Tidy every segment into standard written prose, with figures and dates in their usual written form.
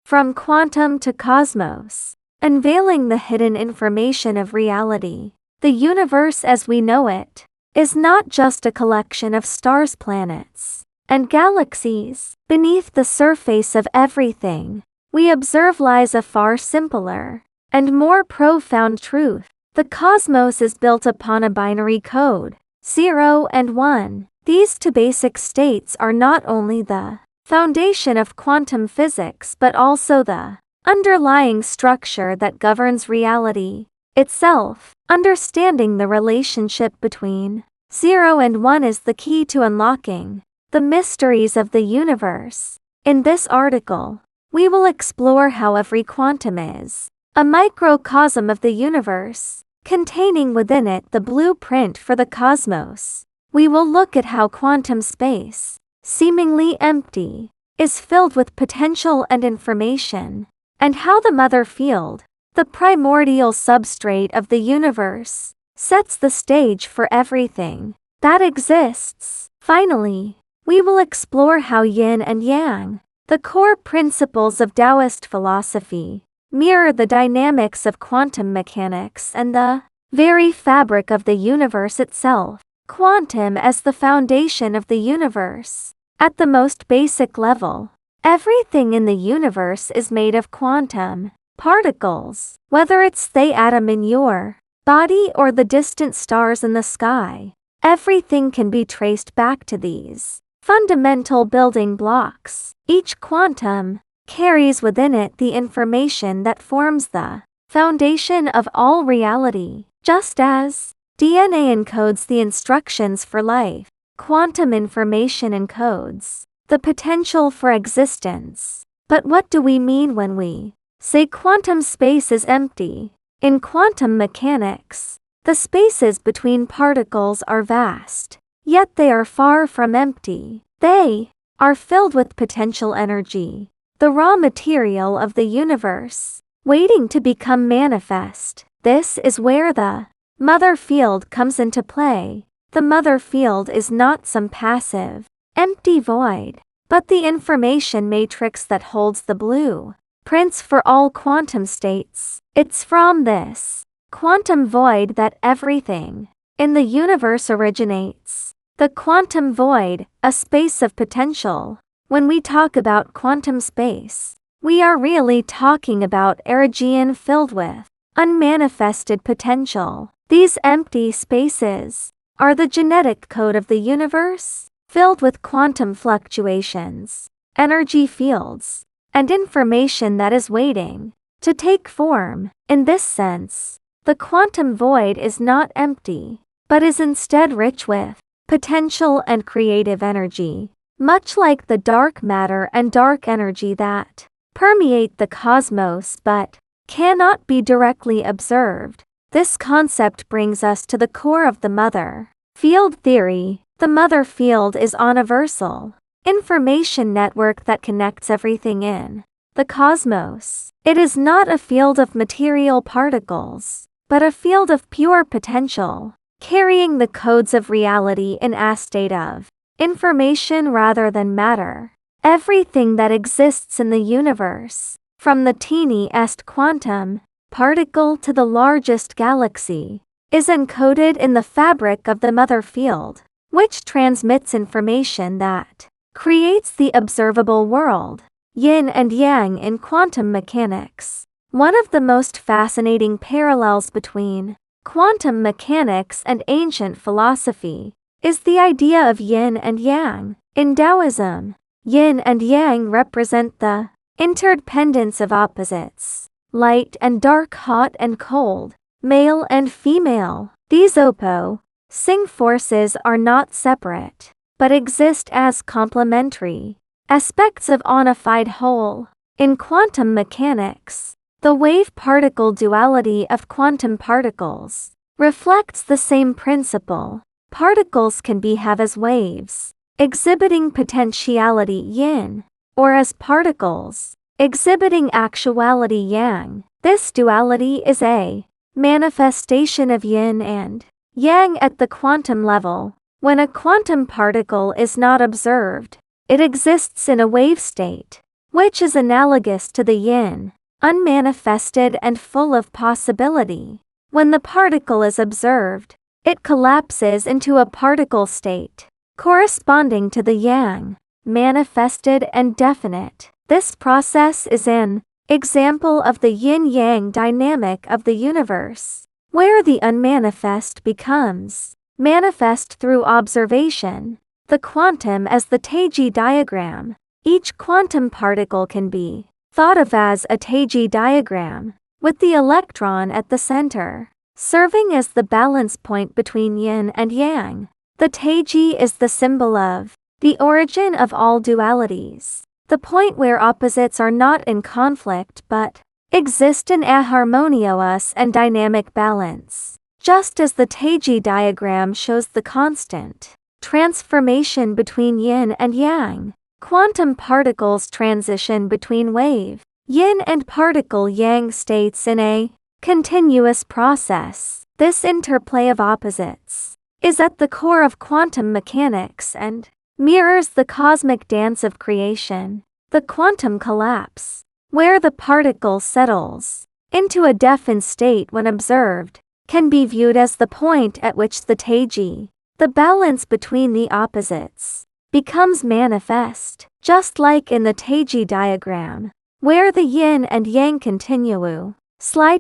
From quantum to cosmos, unveiling the hidden information of reality. The universe as we know it is not just a collection of stars, planets, and galaxies. Beneath the surface of everything we observe lies a far simpler and more profound truth. The cosmos is built upon a binary code, 0 and 1. These two basic states are not only the foundation of quantum physics but also the underlying structure that governs reality itself. Understanding the relationship between 0 and 1 is the key to unlocking the mysteries of the universe. In this article, we will explore how every quantum is a microcosm of the universe, containing within it the blueprint for the cosmos. We will look at how quantum space, seemingly empty, is filled with potential and information, and how the mother field, the primordial substrate of the universe, sets the stage for everything that exists. Finally, we will explore how yin and yang, the core principles of Taoist philosophy, mirror the dynamics of quantum mechanics and the very fabric of the universe itself. Quantum as the foundation of the universe. At the most basic level, everything in the universe is made of quantum particles. Whether it's the atom in your body or the distant stars in the sky, everything can be traced back to these fundamental building blocks. Each quantum carries within it the information that forms the foundation of all reality. Just as DNA encodes the instructions for life, quantum information encodes the potential for existence. But what do we mean when we say quantum space is empty? In quantum mechanics, the spaces between particles are vast, yet they are far from empty. They are filled with potential energy, the raw material of the universe, waiting to become manifest. This is where the mother field comes into play. The mother field is not some passive, empty void, but the information matrix that holds the blueprints for all quantum states. It's from this quantum void that everything in the universe originates. The quantum void, a space of potential. When we talk about quantum space, we are really talking about a region filled with unmanifested potential. These empty spaces are the genetic code of the universe, filled with quantum fluctuations, energy fields, and information that is waiting to take form. In this sense, the quantum void is not empty, but is instead rich with potential and creative energy, much like the dark matter and dark energy that permeate the cosmos but cannot be directly observed. This concept brings us to the core of the mother field theory. The mother field is a universal information network that connects everything in the cosmos. It is not a field of material particles, but a field of pure potential, carrying the codes of reality in a state of information rather than matter. Everything that exists in the universe, from the teeniest quantum particle to the largest galaxy, is encoded in the fabric of the mother field, which transmits information that creates the observable world. Yin and yang in quantum mechanics. One of the most fascinating parallels between quantum mechanics and ancient philosophy is the idea of yin and yang. In Taoism, yin and yang represent the interdependence of opposites, light and dark, hot and cold, male and female. These opposing forces are not separate, but exist as complementary aspects of a unified whole. In quantum mechanics, the wave-particle duality of quantum particles reflects the same principle. Particles can behave as waves, exhibiting potentiality yin, or as particles, exhibiting actuality yang. This duality is a manifestation of yin and yang at the quantum level. When a quantum particle is not observed, it exists in a wave state, which is analogous to the yin, unmanifested and full of possibility. When the particle is observed, it collapses into a particle state, corresponding to the yang, manifested and definite. This process is an example of the yin-yang dynamic of the universe, where the unmanifest becomes manifest through observation. The quantum as the Teiji diagram. Each quantum particle can be thought of as a Teiji diagram, with the electron at the center, serving as the balance point between yin and yang. The Teiji is the symbol of the origin of all dualities, the point where opposites are not in conflict but exist in a harmonious and dynamic balance. Just as the Teiji diagram shows the constant transformation between yin and yang, quantum particles transition between wave yin and particle yang states in a continuous process. This interplay of opposites is at the core of quantum mechanics and mirrors the cosmic dance of creation. The quantum collapse, where the particle settles into a definite state when observed, can be viewed as the point at which the Teiji, the balance between the opposites, becomes manifest. Just like in the Teiji diagram, where the yin and yang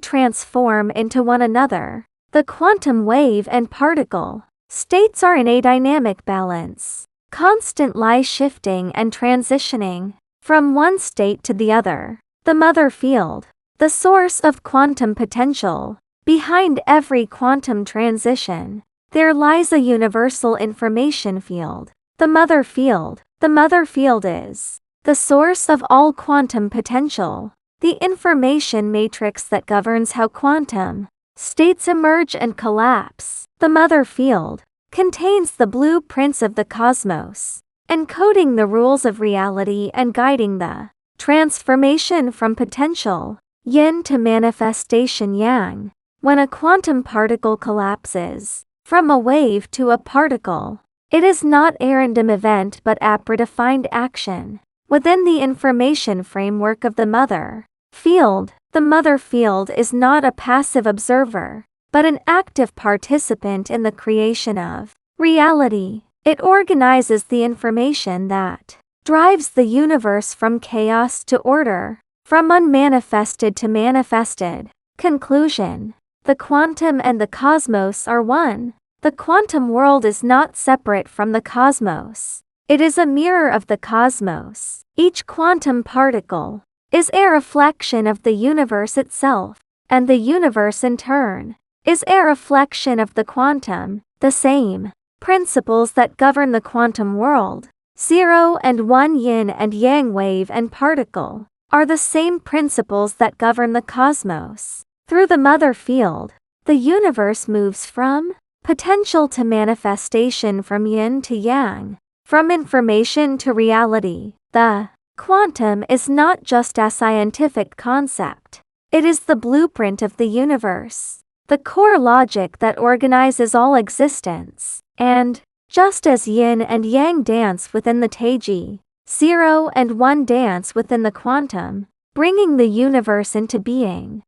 transform into one another, the quantum wave and particle states are in a dynamic balance, constantly shifting and transitioning from one state to the other. The mother field, the source of quantum potential. Behind every quantum transition, there lies a universal information field, the mother field. The mother field is the source of all quantum potential, the information matrix that governs how quantum states emerge and collapse. The mother field contains the blueprints of the cosmos, encoding the rules of reality and guiding the transformation from potential yin to manifestation yang. When a quantum particle collapses from a wave to a particle, it is not a random event but a predefined action within the information framework of the mother field. The mother field is not a passive observer, but an active participant in the creation of reality. It organizes the information that drives the universe from chaos to order, from unmanifested to manifested. Conclusion: the quantum and the cosmos are one. The quantum world is not separate from the cosmos. It is a mirror of the cosmos. Each quantum particle is a reflection of the universe itself, and the universe in turn is a reflection of the quantum. The same principles that govern the quantum world, 0 and 1 yin and yang wave and particle, are the same principles that govern the cosmos. Through the mother field, the universe moves from potential to manifestation, from yin to yang, from information to reality. The quantum is not just a scientific concept. It is the blueprint of the universe, the core logic that organizes all existence. And, just as yin and yang dance within the Teiji, 0 and 1 dance within the quantum, bringing the universe into being,